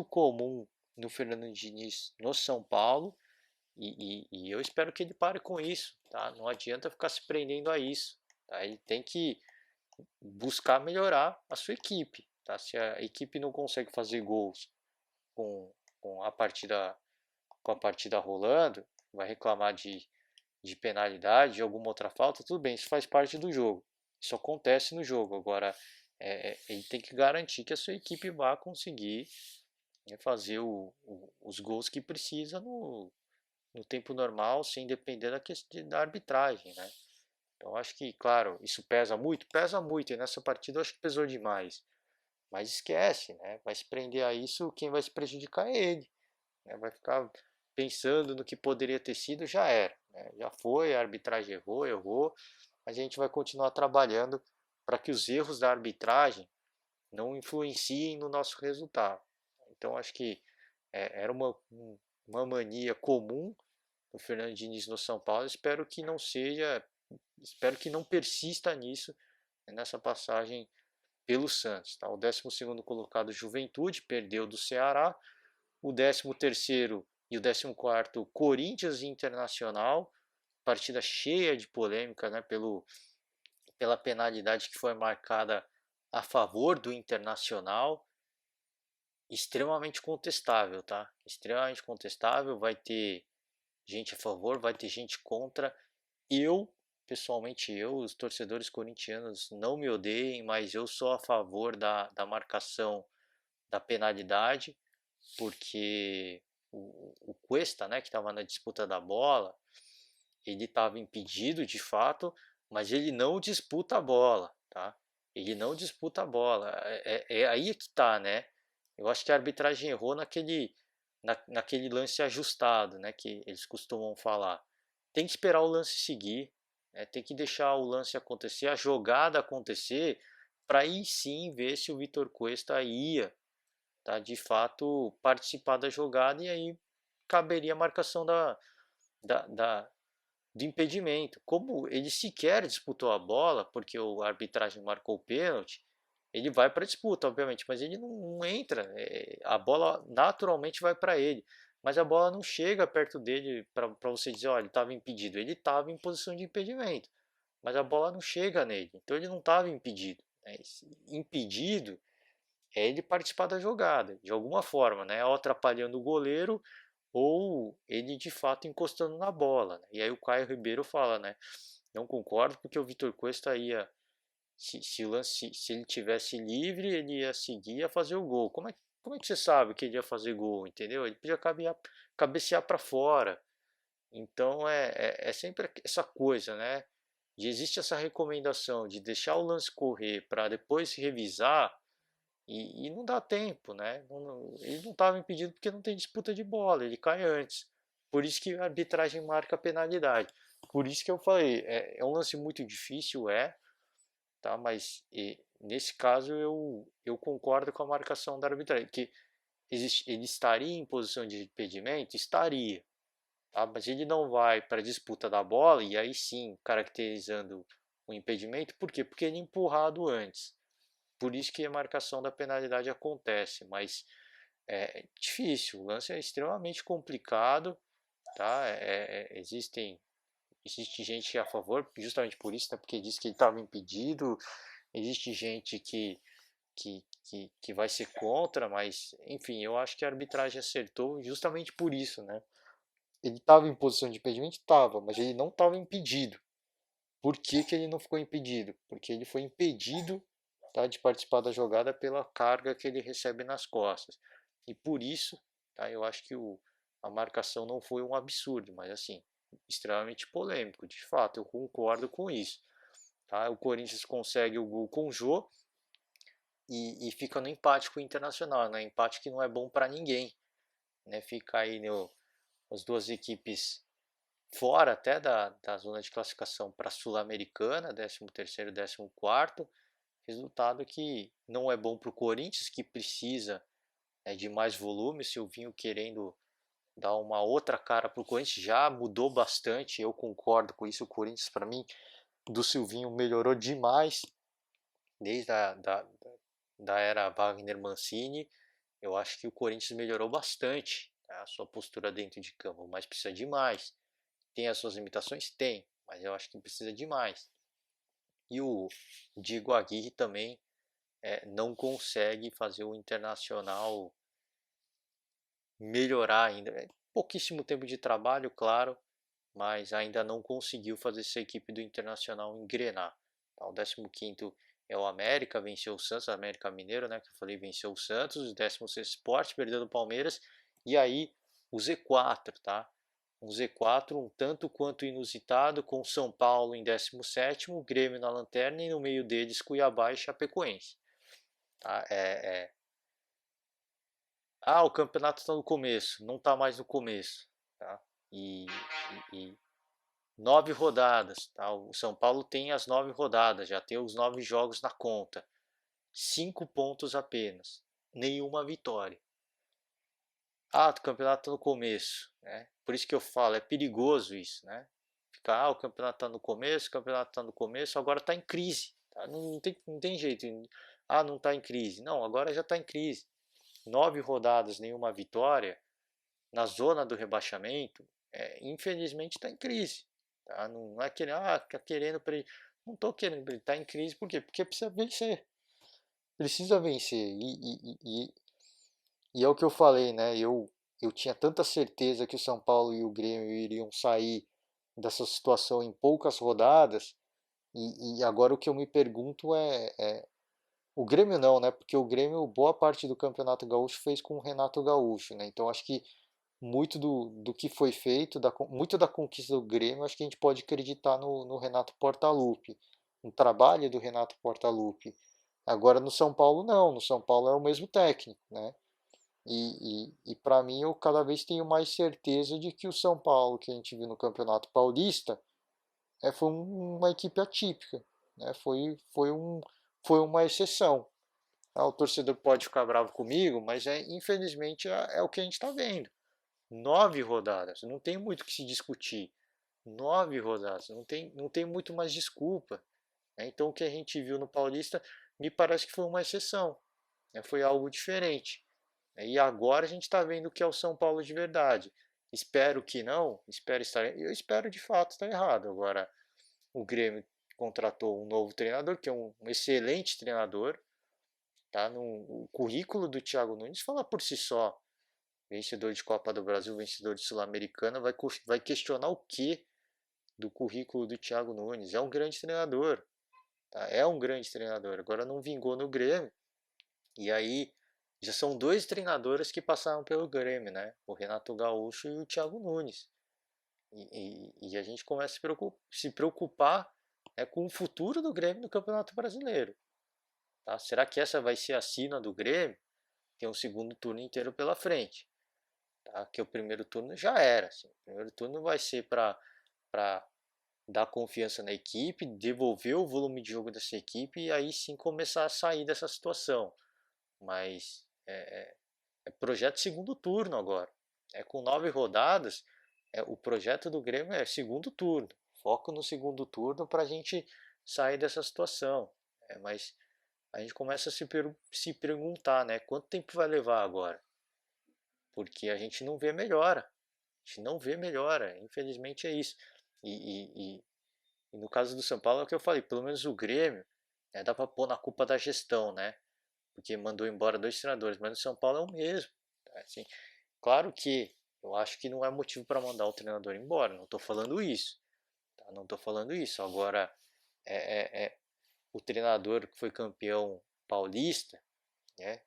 Speaker 1: comum no Fernando Diniz no São Paulo e eu espero que ele pare com isso, tá? Não adianta ficar se prendendo a isso, tá? Ele tem que buscar melhorar a sua equipe, tá? Se a equipe não consegue fazer gols com, com a partida com a partida rolando, vai reclamar de penalidade, de alguma outra falta, tudo bem, isso faz parte do jogo. Isso acontece no jogo. Agora, ele tem que garantir que a sua equipe vai conseguir, né, fazer os gols que precisa no tempo normal, sem depender da arbitragem, né? Então, acho que, claro, isso pesa muito, e nessa partida eu acho que pesou demais. Mas esquece, né? Vai se prender a isso, quem vai se prejudicar é ele, né? Vai ficar pensando no que poderia ter sido, já era, né? Já foi, a arbitragem errou, mas a gente vai continuar trabalhando para que os erros da arbitragem não influenciem no nosso resultado. Então acho que era uma mania comum do Fernando Diniz no São Paulo. Espero que não persista nisso, né, nessa passagem pelo Santos. Tá? O 12º colocado Juventude perdeu do Ceará, o 13º e o 14º Corinthians Internacional, partida cheia de polêmica, né, pela penalidade que foi marcada a favor do Internacional, extremamente contestável, tá? Extremamente contestável, vai ter gente a favor, vai ter gente contra. Pessoalmente os torcedores corintianos não me odeiem, mas eu sou a favor da marcação da penalidade, porque o Cuesta, né, que estava na disputa da bola, ele estava impedido de fato, mas ele não disputa a bola, tá? Ele não disputa a bola. É aí que tá, né? Eu acho que a arbitragem errou naquele lance ajustado, né? Que eles costumam falar. Tem que esperar o lance seguir, né? Tem que deixar o lance acontecer, a jogada acontecer, para aí sim ver se o Vitor Cuesta ia, tá, de fato participar da jogada e aí caberia a marcação da, da, de impedimento. Como ele sequer disputou a bola, porque a arbitragem marcou o pênalti, ele vai para a disputa, obviamente, mas ele não entra. A bola naturalmente vai para ele, mas a bola não chega perto dele para você dizer, olha, ele estava impedido. Ele estava em posição de impedimento, mas a bola não chega nele, então ele não estava impedido. Né? Impedido é ele participar da jogada, de alguma forma, né? Ou atrapalhando o goleiro, ou ele de fato encostando na bola. Né? E aí o Caio Ribeiro fala, né? Não concordo porque o Vitor Cuesta ia, se ele tivesse livre, ele ia seguir a fazer o gol. Como é que você sabe que ele ia fazer gol, entendeu? Ele podia cabecear para fora. Então é sempre essa coisa, né? E existe essa recomendação de deixar o lance correr para depois revisar e não dá tempo, né? Ele não estava impedido porque não tem disputa de bola, ele cai antes. Por isso que a arbitragem marca a penalidade. Por isso que eu falei, é um lance muito difícil, tá? Mas nesse caso eu concordo com a marcação da arbitragem, que ele estaria em posição de impedimento? Estaria, tá? Mas ele não vai para a disputa da bola, e aí sim, caracterizando o impedimento, por quê? Porque ele é empurrado antes. Por isso que a marcação da penalidade acontece, mas é difícil, o lance é extremamente complicado, tá? Existe gente a favor, justamente por isso, né? Porque diz que ele estava impedido, existe gente que vai ser contra, mas enfim, eu acho que a arbitragem acertou justamente por isso, né? Ele estava em posição de impedimento? Estava, mas ele não estava impedido. Por que que ele não ficou impedido? Porque ele foi impedido, tá, de participar da jogada pela carga que ele recebe nas costas. E por isso, tá, eu acho que a marcação não foi um absurdo, mas assim, extremamente polêmico. De fato, eu concordo com isso. Tá? O Corinthians consegue o gol com o Jô e fica no empate com o Internacional, né? Empate que não é bom para ninguém, né? Fica aí as duas equipes fora até da zona de classificação para a Sul-Americana, 13º e 14º, resultado que não é bom para o Corinthians, que precisa, né, de mais volume. O Silvinho querendo dar uma outra cara para o Corinthians, já mudou bastante, eu concordo com isso. O Corinthians, para mim, do Silvinho melhorou demais desde da era Wagner Mancini. Eu acho que o Corinthians melhorou bastante, tá, a sua postura dentro de campo, mas precisa de mais. Tem as suas limitações? Tem, mas eu acho que precisa de mais. E o Diego Aguirre também não consegue fazer o Internacional melhorar ainda. É pouquíssimo tempo de trabalho, claro, mas ainda não conseguiu fazer essa equipe do Internacional engrenar. Tá, o 15º é o América, venceu o Santos, América Mineiro, né, que eu falei, venceu o Santos. O 16º Sport, perdeu o Palmeiras. E aí o Z4, tá? Um Z4 um tanto quanto inusitado, com São Paulo em 17º, o Grêmio na lanterna e no meio deles Cuiabá e Chapecoense. Tá? O campeonato está no começo, não está mais no começo. Tá? E 9 rodadas. Tá? O São Paulo tem as 9 rodadas, já tem os 9 jogos na conta. 5 pontos apenas, nenhuma vitória. O campeonato está no começo, né? Por isso que eu falo, é perigoso isso, né? Ficar, o campeonato está no começo, o campeonato está no começo, agora está em crise. Tá? Não tem jeito. Não está em crise. Não, agora já está em crise. 9 rodadas, nenhuma vitória, na zona do rebaixamento, infelizmente está em crise. Tá? Não é querendo, tá querendo para ele. Não estou querendo para ele, está em crise por quê? Porque precisa vencer. Precisa vencer. E é o que eu falei, né? Eu tinha tanta certeza que o São Paulo e o Grêmio iriam sair dessa situação em poucas rodadas, e agora o que eu me pergunto o Grêmio não, né? Porque o Grêmio, boa parte do Campeonato Gaúcho fez com o Renato Gaúcho, né? Então acho que muito do que foi feito, muito da conquista do Grêmio, acho que a gente pode acreditar no Renato Portaluppi, no trabalho do Renato Portaluppi. Agora no São Paulo não, no São Paulo é o mesmo técnico, né? E para mim eu cada vez tenho mais certeza de que o São Paulo que a gente viu no Campeonato Paulista foi uma equipe atípica, né? Foi uma exceção. O torcedor pode ficar bravo comigo, mas infelizmente é o que a gente está vendo. 9 rodadas, não tem muito o que se discutir. 9 rodadas, não tem muito mais desculpa. Né? Então o que a gente viu no Paulista me parece que foi uma exceção, né? Foi algo diferente. E agora a gente está vendo o que é o São Paulo de verdade. Espero que não, eu espero de fato estar errado. Agora, o Grêmio contratou um novo treinador, que é um excelente treinador. Tá? O currículo do Thiago Nunes fala por si só. Vencedor de Copa do Brasil, vencedor de Sul-Americana, vai questionar o que do currículo do Thiago Nunes? É um grande treinador. Tá? É um grande treinador. Agora não vingou no Grêmio. E aí já são 2 treinadores que passaram pelo Grêmio, né? O Renato Gaúcho e o Thiago Nunes. E a gente começa a se preocupar, né, com o futuro do Grêmio no Campeonato Brasileiro. Tá? Será que essa vai ser a sina do Grêmio? Tem um segundo turno inteiro pela frente. Tá? Que o primeiro turno já era. Assim. O primeiro turno vai ser para dar confiança na equipe, devolver o volume de jogo dessa equipe e aí sim começar a sair dessa situação. Mas é projeto segundo turno agora. Com 9 rodadas, o projeto do Grêmio é segundo turno. Foco no segundo turno para a gente sair dessa situação. Mas a gente começa a se perguntar, né? Quanto tempo vai levar agora? Porque a gente não vê melhora. A gente não vê melhora. Infelizmente é isso. E no caso do São Paulo é o que eu falei. Pelo menos o Grêmio Dá para pôr na culpa da gestão, né? Porque mandou embora 2 treinadores, mas no São Paulo é o mesmo. Tá? Assim, claro que eu acho que não é motivo para mandar o treinador embora, não estou falando isso. Tá? Não estou falando isso. Agora, o treinador que foi campeão paulista, né?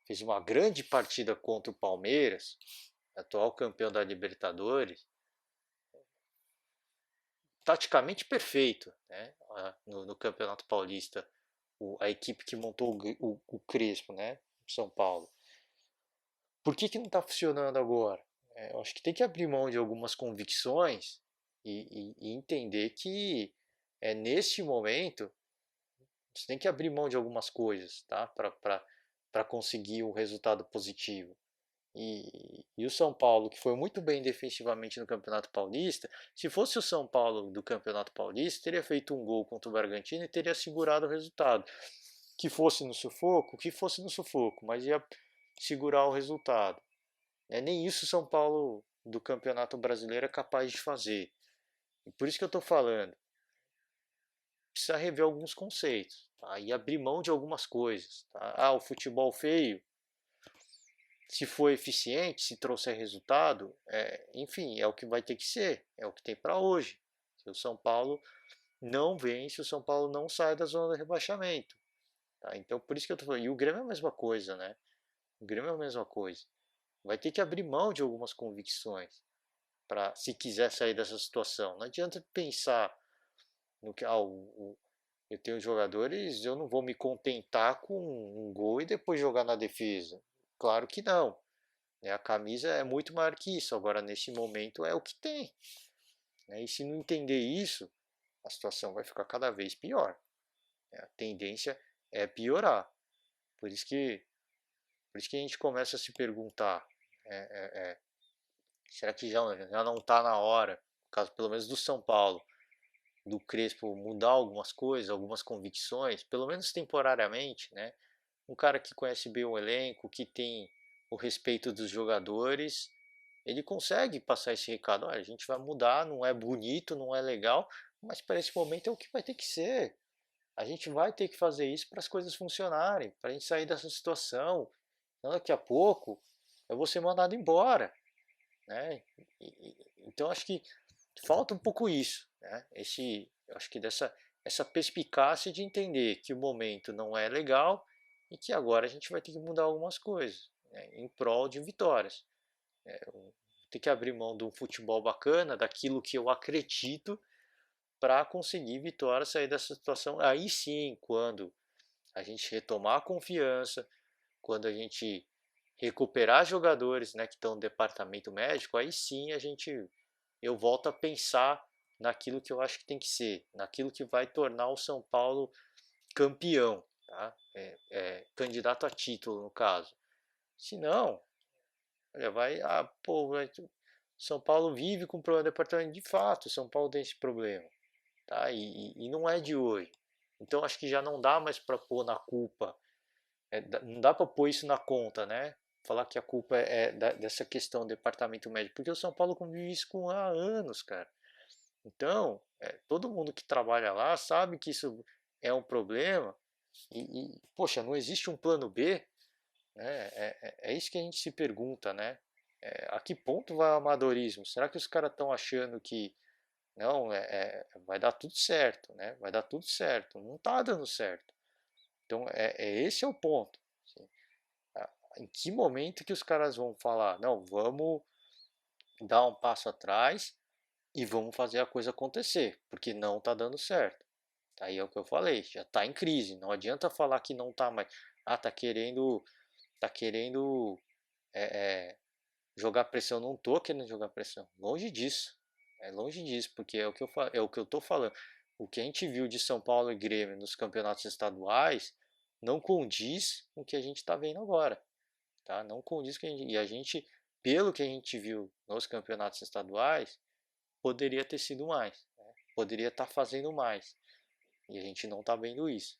Speaker 1: Fez uma grande partida contra o Palmeiras, atual campeão da Libertadores, taticamente perfeito, né? No Campeonato Paulista, a equipe que montou o Crespo, né? São Paulo. Por que não está funcionando agora? Eu acho que tem que abrir mão de algumas convicções e entender que neste momento você tem que abrir mão de algumas coisas, tá? Para conseguir um resultado positivo. E o São Paulo, que foi muito bem defensivamente no Campeonato Paulista, se fosse o São Paulo do Campeonato Paulista, teria feito um gol contra o Bragantino e teria segurado o resultado. Que fosse no sufoco, mas ia segurar o resultado. Nem isso o São Paulo do Campeonato Brasileiro é capaz de fazer. E por isso que eu estou falando, precisa rever alguns conceitos, tá? E abrir mão de algumas coisas. Tá? O futebol feio, se for eficiente, se trouxer resultado, enfim, é o que vai ter que ser, é o que tem para hoje. Se o São Paulo não vence, o São Paulo não sai da zona de rebaixamento. Tá? Então, por isso que eu estou falando. E o Grêmio é a mesma coisa, né? O Grêmio é a mesma coisa. Vai ter que abrir mão de algumas convicções para, se quiser sair dessa situação. Não adianta pensar no que eu tenho jogadores, eu não vou me contentar com um gol e depois jogar na defesa. Claro que não. A camisa é muito maior que isso. Agora, nesse momento, é o que tem. E se não entender isso, a situação vai ficar cada vez pior. A tendência é piorar. Por isso que, por isso que a gente começa a se perguntar: será que já não está na hora, no caso pelo menos do São Paulo, do Crespo mudar algumas coisas, algumas convicções, pelo menos temporariamente, né? Um cara que conhece bem o elenco, que tem o respeito dos jogadores, ele consegue passar esse recado. Olha, a gente vai mudar, não é bonito, não é legal, mas para esse momento é o que vai ter que ser. A gente vai ter que fazer isso para as coisas funcionarem, para a gente sair dessa situação. Então, daqui a pouco eu vou ser mandado embora, né? Então acho que falta um pouco isso, né? Eu acho que essa perspicácia de entender que o momento não é legal e que agora a gente vai ter que mudar algumas coisas, né, em prol de vitórias. Ter que abrir mão de um futebol bacana, daquilo que eu acredito, para conseguir vitória, sair dessa situação. Aí sim, quando a gente retomar a confiança, quando a gente recuperar jogadores, né, que estão no departamento médico, aí sim eu volto a pensar naquilo que eu acho que tem que ser, naquilo que vai tornar o São Paulo campeão, tá? Candidato a título no caso. Se não, olha, São Paulo vive com problema de departamento. De fato, São Paulo tem esse problema, tá? E não é de hoje. Então acho que já não dá mais para pôr na culpa, não dá para pôr isso na conta, né? Falar que a culpa dessa questão do departamento médico, porque o São Paulo convive isso há anos, cara. Então, todo mundo que trabalha lá sabe que isso é um problema poxa, não existe um plano B, né? É isso que a gente se pergunta, né? A que ponto vai o amadorismo? Será que os caras estão achando que não, vai dar tudo certo, né? Vai dar tudo certo. Não está dando certo. Então, esse é o ponto. Assim. Em que momento que os caras vão falar, não, vamos dar um passo atrás e vamos fazer a coisa acontecer, porque não está dando certo. Aí é o que eu falei, já está em crise. Não adianta falar que não está mais. Tá querendo jogar pressão. Não estou querendo jogar pressão. Longe disso. É longe disso, porque é o que eu estou falando. O que a gente viu de São Paulo e Grêmio nos campeonatos estaduais não condiz com o que a gente está vendo agora. Tá? Não condiz com e a gente, pelo que a gente viu nos campeonatos estaduais, poderia ter sido mais. Né? Poderia estar fazendo mais. E a gente não está vendo isso.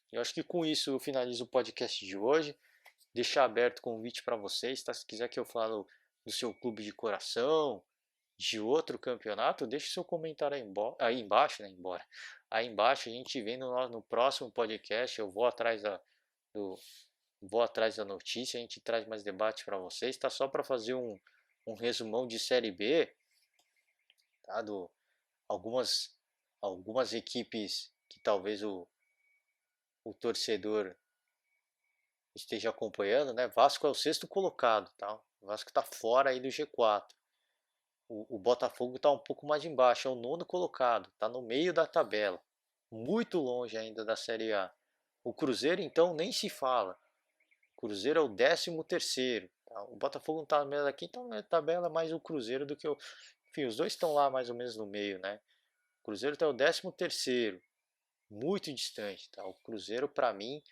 Speaker 1: Eu acho que com isso eu finalizo o podcast de hoje. Deixar aberto o convite para vocês, tá? Se quiser que eu fale do seu clube de coração, de outro campeonato, deixe seu comentário aí embaixo, né? Aí embaixo a gente vem no próximo podcast. Eu do, vou atrás da notícia, a gente traz mais debate para vocês. Tá só para fazer um resumão de Série B, tá? Algumas, algumas equipes que talvez o torcedor esteja acompanhando, né? Vasco é o sexto colocado, tá? O Vasco está fora aí do G4. O Botafogo está um pouco mais embaixo, é o nono colocado, está no meio da tabela, muito longe ainda da Série A. O Cruzeiro, então, nem se fala. O Cruzeiro é o 13º. Tá? O Botafogo não está no meio daqui, então na tabela é mais o Cruzeiro do que o... Enfim, os dois estão lá mais ou menos no meio, né? O Cruzeiro está o 13º, muito distante, tá? O Cruzeiro, para mim,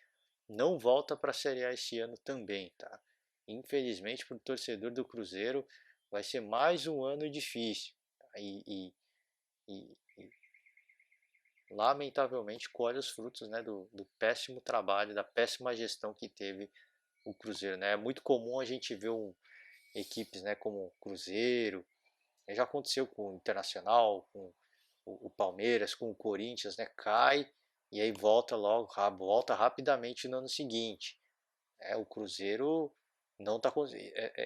Speaker 1: não volta para a Série A esse ano também, tá? Infelizmente, para o torcedor do Cruzeiro, vai ser mais um ano difícil. Tá? E lamentavelmente colhe os frutos, né, do péssimo trabalho, da péssima gestão que teve o Cruzeiro, né? É muito comum a gente ver equipes, né, como o Cruzeiro, já aconteceu com o Internacional, com o Palmeiras, com o Corinthians, né, cai e aí volta logo, volta rapidamente no ano seguinte. O Cruzeiro não está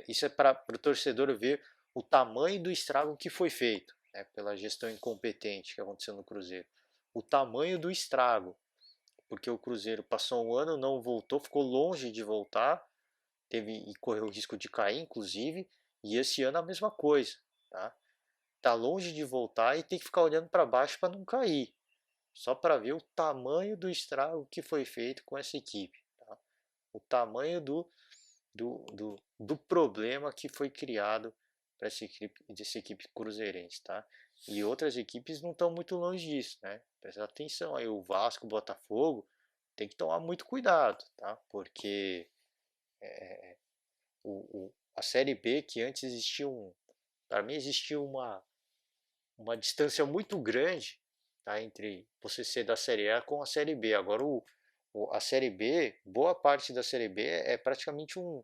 Speaker 1: isso é para o torcedor ver o tamanho do estrago que foi feito, né, pela gestão incompetente que aconteceu no Cruzeiro. O tamanho do estrago, porque o Cruzeiro passou um ano, não voltou, ficou longe de voltar, teve e correu o risco de cair, inclusive, e esse ano a mesma coisa, tá? Tá longe de voltar e tem que ficar olhando para baixo para não cair, só para ver o tamanho do estrago que foi feito com essa equipe, tá? O tamanho do problema que foi criado para essa equipe cruzeirense, tá? E outras equipes não estão muito longe disso, né? Presta atenção aí, o Vasco, o Botafogo, tem que tomar muito cuidado, tá? Porque a Série B, que antes existia para mim existia uma distância muito grande, tá? Entre você ser da Série A com a Série B. Agora a Série B, boa parte da Série B é praticamente um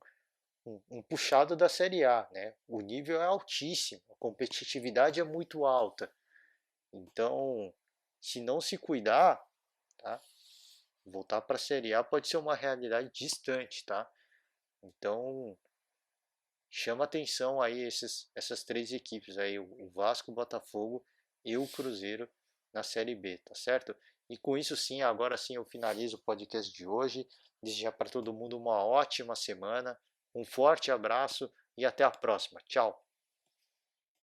Speaker 1: puxado da Série A, né? O nível é altíssimo, a competitividade é muito alta. Então, se não se cuidar, tá? Voltar para a Série A pode ser uma realidade distante, tá? Então, chama atenção aí essas três equipes aí, o Vasco, o Botafogo e o Cruzeiro na Série B, tá certo? E com isso sim, agora sim eu finalizo o podcast de hoje. Desejar para todo mundo uma ótima semana, um forte abraço e até a próxima. Tchau!